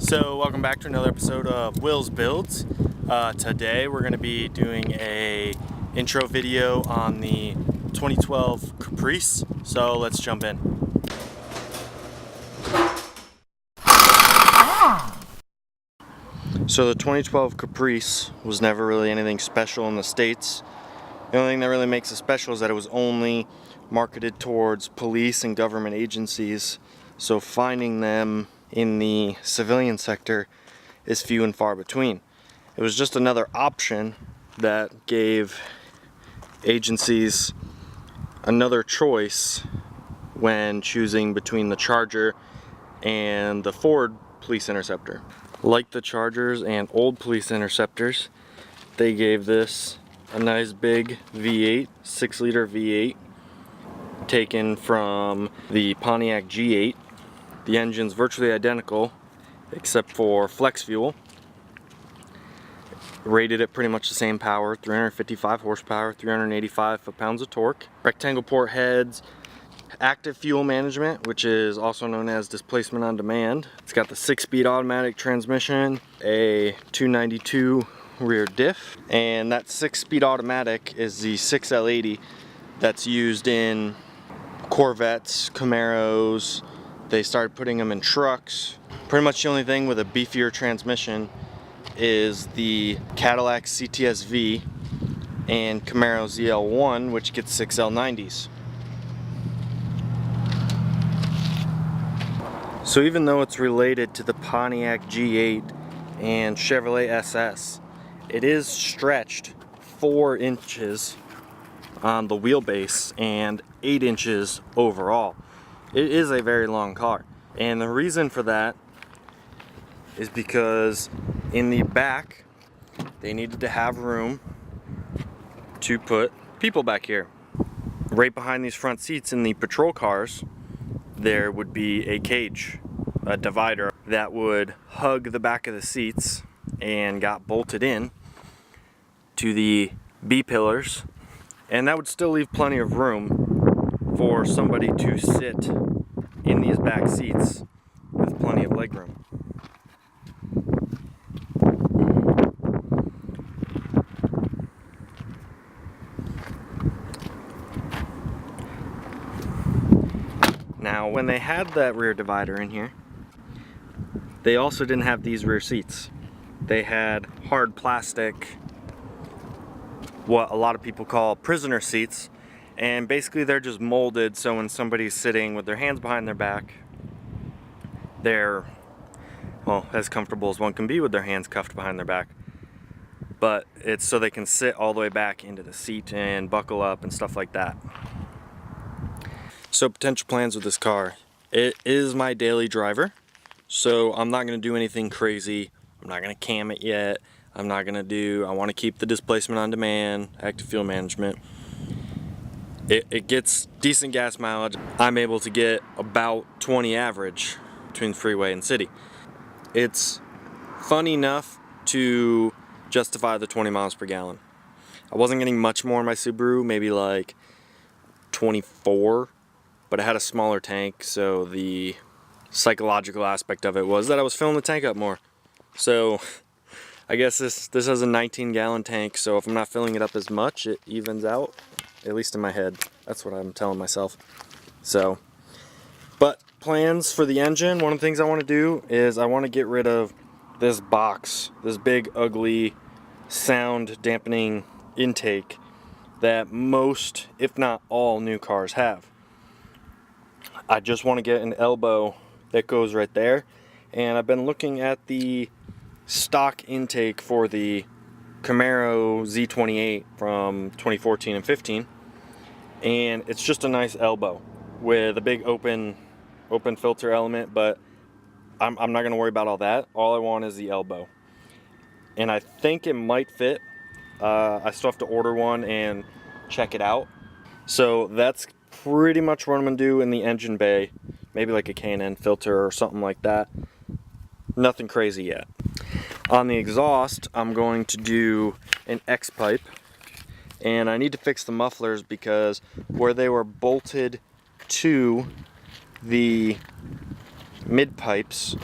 So welcome back to another episode of Will's Builds. Today we're going to be doing a intro video on the 2012 Caprice. So let's jump in. So the 2012 Caprice was never really anything special in the States. The only thing that really makes it special is that it was only marketed towards police and government agencies. So finding them in the civilian sector is few and far between. It was just another option that gave agencies another choice when choosing between the Charger and the Ford Police Interceptor. Like the Chargers and old Police Interceptors, they gave this a nice big V8, 6-liter V8, taken from the Pontiac G8. The engine's virtually identical except for flex fuel. Rated at pretty much the same power, 355 horsepower, 385 foot-pounds of torque. Rectangle port heads, active fuel management, which is also known as displacement on demand. It's got the 6-speed automatic transmission, a 292 rear diff, and that 6-speed automatic is the 6L80 that's used in Corvettes, Camaros. They started putting them in trucks. Pretty much the only thing with a beefier transmission is the Cadillac CTS-V and Camaro ZL1, which gets 6L90s. So even though it's related to the Pontiac G8 and Chevrolet SS, it is stretched 4 inches on the wheelbase and 8 inches overall. It is a very long car, and the reason for that is because in the back they needed to have room to put people back here. Right behind these front seats in the patrol cars there would be a cage, a divider that would hug the back of the seats and got bolted in to the B-pillars, and that would still leave plenty of room for somebody to sit in these back seats with plenty of leg room. Now, when they had that rear divider in here, they also didn't have these rear seats. They had hard plastic, what a lot of people call prisoner seats, and basically they're just molded so when somebody's sitting with their hands behind their back, they're, well, as comfortable as one can be with their hands cuffed behind their back. But it's so they can sit all the way back into the seat and buckle up and stuff like that. So potential plans with this car. It is my daily driver, so I'm not going to do anything crazy. I'm not going to cam it yet. I want to keep the displacement on demand, active fuel management. It gets decent gas mileage. I'm able to get about 20 average between freeway and city. It's fun enough to justify the 20 miles per gallon. I wasn't getting much more in my Subaru, maybe like 24, but it had a smaller tank, so the psychological aspect of it was that I was filling the tank up more. So I guess this has a 19-gallon tank, so if I'm not filling it up as much, it evens out, at least in my head. That's what I'm telling myself. So, but plans for the engine, one of the things I want to do is I want to get rid of this box, this big, ugly, sound dampening intake that most, if not all, new cars have. I just want to get an elbow that goes right there, and I've been looking at the stock intake for the Camaro Z28 from 2014 and 15, and it's just a nice elbow with a big open filter element, but I'm not going to worry about all that. All I want is the elbow, and I think it might fit. I still have to order one and check it out. So that's pretty much what I'm going to do in the engine bay. Maybe like a K&N filter or something like that. Nothing crazy yet. On the exhaust, I'm going to do an X-pipe, and I need to fix the mufflers because where they were bolted to the mid pipes,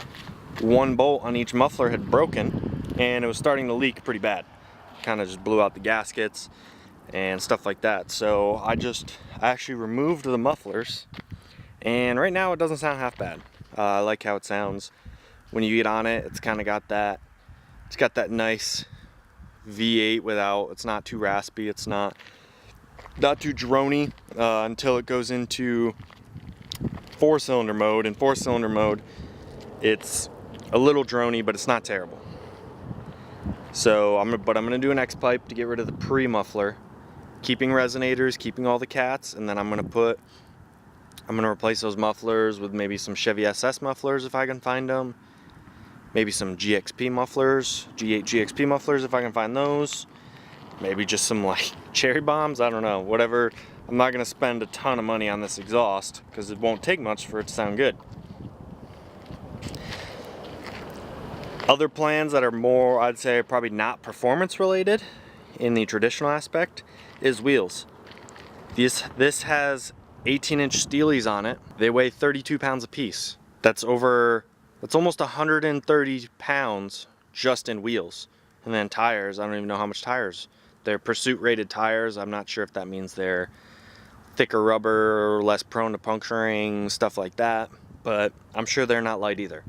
one bolt on each muffler had broken and it was starting to leak pretty bad. Kind of just blew out the gaskets and stuff like that. So I actually removed the mufflers, and right now it doesn't sound half bad. I like how it sounds when you get on it. It's kind of got that, it's got that nice V8 without, it's not too raspy, it's not too droney until it goes into 4-cylinder mode. In 4-cylinder mode, it's a little droney, but it's not terrible. So I'm gonna do an X pipe to get rid of the pre-muffler, keeping resonators, keeping all the cats, and then I'm gonna replace those mufflers with maybe some Chevy SS mufflers if I can find them, maybe some GXP mufflers, G8 GXP mufflers if I can find those. Maybe just some like cherry bombs, I don't know, whatever. I'm not gonna spend a ton of money on this exhaust because it won't take much for it to sound good. Other plans that are more, I'd say, probably not performance related in the traditional aspect is wheels. This has 18-inch steelies on it. They weigh 32 pounds a piece. That's almost 130 pounds just in wheels. And then tires, I don't even know how much tires. They're Pursuit rated tires. I'm not sure if that means they're thicker rubber, less prone to puncturing, stuff like that, but I'm sure they're not light either.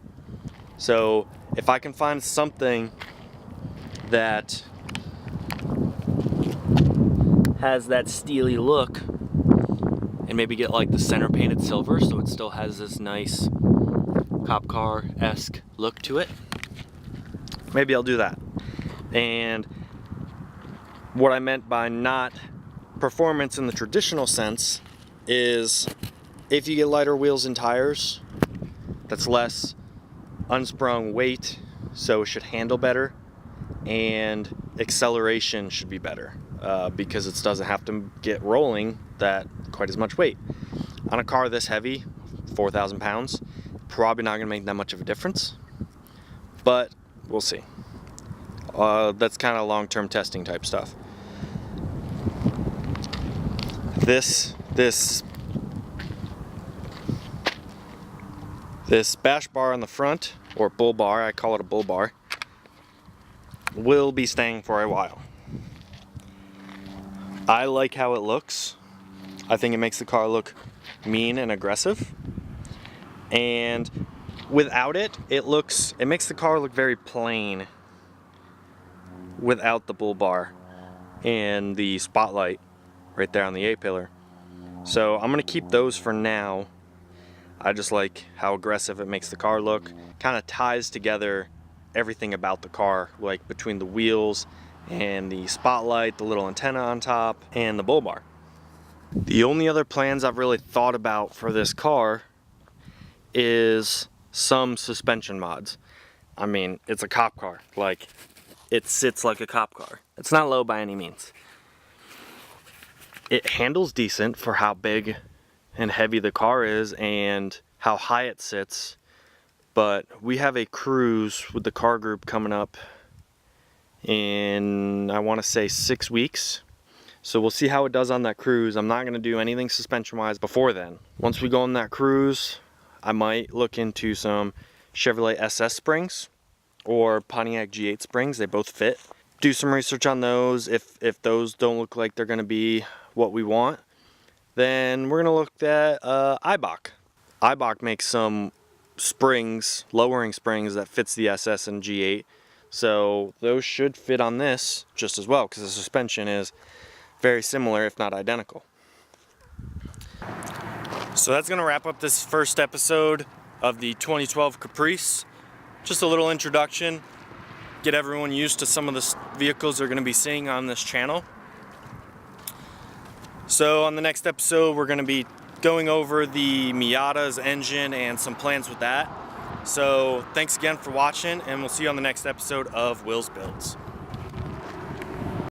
So if I can find something that has that steely look and maybe get like the center painted silver so it still has this nice cop car-esque look to it, maybe I'll do that. And what I meant by not performance in the traditional sense is if you get lighter wheels and tires, that's less unsprung weight, so it should handle better, and acceleration should be better because it doesn't have to get rolling that quite as much weight. On a car this heavy, 4,000 pounds, probably not gonna make that much of a difference, but we'll see. That's kind of long-term testing type stuff. This bash bar on the front, or bull bar, I call it a bull bar, will be staying for a while. I like how it looks. I think it makes the car look mean and aggressive. And without it, it makes the car look very plain without the bull bar and the spotlight right there on the A-pillar. So I'm gonna keep those for now. I just like how aggressive it makes the car look. Kind of ties together everything about the car, like between the wheels and the spotlight, the little antenna on top, and the bull bar. The only other plans I've really thought about for this car is some suspension mods. I mean, it's a cop car. Like, it sits like a cop car. It's not low by any means. It handles decent for how big and heavy the car is and how high it sits, but we have a cruise with the car group coming up in, I want to say, 6 weeks. So we'll see how it does on that cruise. I'm not going to do anything suspension wise before then. Once we go on that cruise, I might look into some Chevrolet SS springs or Pontiac G8 springs. They both fit. Do some research on those. If those don't look like they're going to be what we want, then we're going to look at Eibach. Eibach makes some springs, lowering springs that fits the SS and G8. So those should fit on this just as well because the suspension is very similar, if not identical. So that's going to wrap up this first episode of the 2012 Caprice. Just a little introduction, get everyone used to some of the vehicles they're going to be seeing on this channel. So on the next episode, we're going to be going over the Miata's engine and some plans with that. So thanks again for watching, and we'll see you on the next episode of Will's Builds.